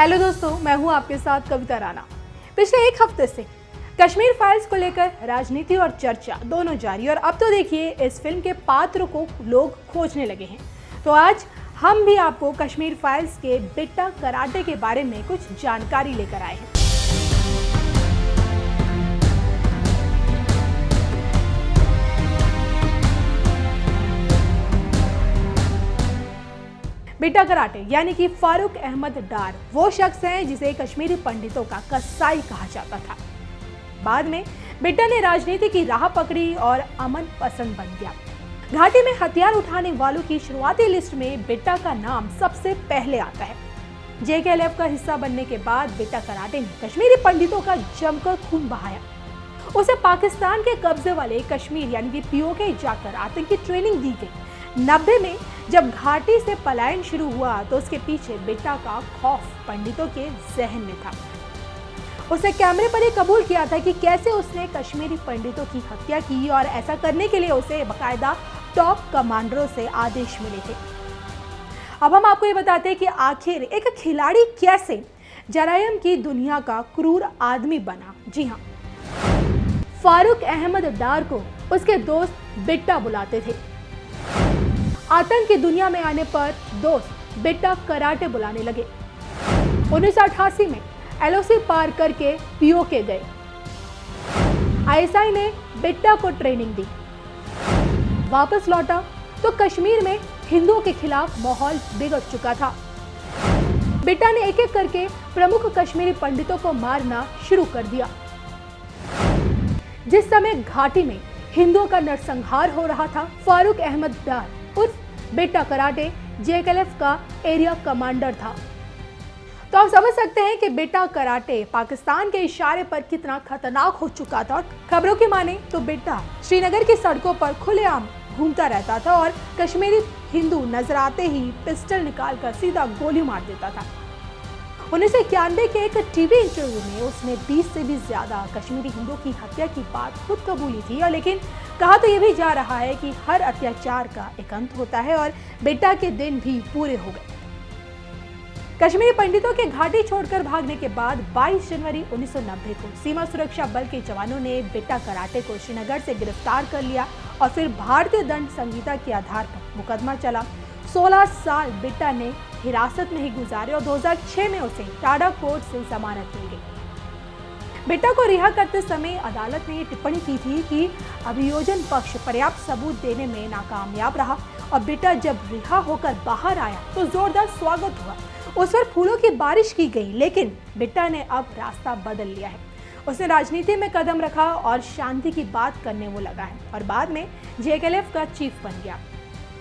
Hello दोस्तों, मैं हूं आपके साथ कविता राणा। पिछले एक हफ्ते से कश्मीर फाइल्स को लेकर राजनीति और चर्चा दोनों जारी, और अब तो देखिए इस फिल्म के पात्र को लोग खोजने लगे हैं। तो आज हम भी आपको कश्मीर फाइल्स के बिट्टा कराटे के बारे में कुछ जानकारी लेकर आए हैं। बिट्टा कराटे यानी कि फारूक अहमद डार वो शख्स हैं जिसे कश्मीरी पंडितों का कसाई कहा जाता था। बाद में बिट्टा ने राजनीति की राह पकड़ी और अमन पसंद बन गया। घाटी में हथियार उठाने वालों की शुरुआती लिस्ट में बिट्टा का नाम सबसे पहले आता है। JK-LF का हिस्सा बनने के बाद बिट्टा कराटे ने कश्मीरी पंडितों का जमकर खून बहाया। उसे पाकिस्तान के कब्जे वाले कश्मीर यानी कि POK जाकर आतंकी ट्रेनिंग दी गई। 90 में जब घाटी से पलायन शुरू हुआ तो उसके पीछे बिट्टा का खौफ पंडितों के जहन में था। उसे कैमरे पर ये कबूल किया था कि कैसे उसने कश्मीरी पंडितों की हत्या की, और ऐसा करने के लिए उसे बाकायदा टॉप कमांडरों से आदेश मिले थे। अब हम आपको ये बताते हैं कि आखिर एक खिलाड़ी कैसे जरायम की दुनिया का क्रूर आदमी बना। जी हाँ, फारूक अहमद डार को उसके दोस्त बिट्टा बुलाते थे। आतंक की दुनिया में आने पर दोस्त बिट्टा कराटे बुलाने लगे। 1988 में LOC पार करके POK गए। ISI ने बिट्टा को ट्रेनिंग दी। वापस लौटा तो कश्मीर में हिंदुओं के खिलाफ माहौल बिगड़ चुका था। बिट्टा ने एक एक करके प्रमुख कश्मीरी पंडितों को मारना शुरू कर दिया। जिस समय घाटी में हिंदुओं का नरसंहार हो रहा था, फारूक अहमद डार उर्फ बिट्टा कराटे JK-LF का एरिया कमांडर था। तो आप समझ सकते हैं कि बिट्टा कराटे पाकिस्तान के इशारे पर कितना खतरनाक हो चुका था। और खबरों की माने तो बिट्टा श्रीनगर की सड़कों पर खुलेआम घूमता रहता था और कश्मीरी हिंदू नजर आते ही पिस्टल निकालकर सीधा गोली मार देता था। 1991 के एक टीवी इंटरव्यू में उसने 20 से भी ज्यादा कश्मीरी हिंदुओं की हत्या की बात खुद कबूली थी। और लेकिन कहा तो ये भी जा रहा है कि हर अत्याचार का एक अंत होता है, और बिट्टा के दिन भी पूरे हो गए। कश्मीरी पंडितों के घाटी छोड़कर भागने के बाद 22 जनवरी 1990 को सीमा सुरक्षा बल के जवानों ने बिट्टा कराटे को श्रीनगर से गिरफ्तार कर लिया, और फिर भारतीय दंड संहिता के आधार पर मुकदमा चला। 16 साल बिट्टा ने हिरासत में ही गुजारे और 2006 में उसे टाडा कोर्ट से जमानत मिल गई। बिट्टा को रिहा करते समय अदालत ने ये टिप्पणी की थी कि अभियोजन पक्ष पर्याप्त सबूत देने में नाकामयाब रहा, और बिट्टा जब रिहा होकर बाहर आया तो जोरदार स्वागत हुआ। उस पर फूलों की बारिश की गई, लेकिन बिट्टा ने अब रास्ता बदल लिया है। उसने राजनीति में कदम रखा और शांति की बात करने वो लगा है, और बाद में JK-LF का चीफ बन गया।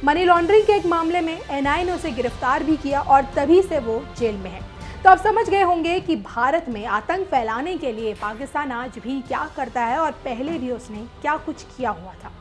मनी लॉन्ड्रिंग के एक मामले में NI ने उसे गिरफ्तार भी किया, और तभी से वो जेल में है। तो आप समझ गए होंगे कि भारत में आतंक फैलाने के लिए पाकिस्तान आज भी क्या करता है, और पहले भी उसने क्या कुछ किया हुआ था।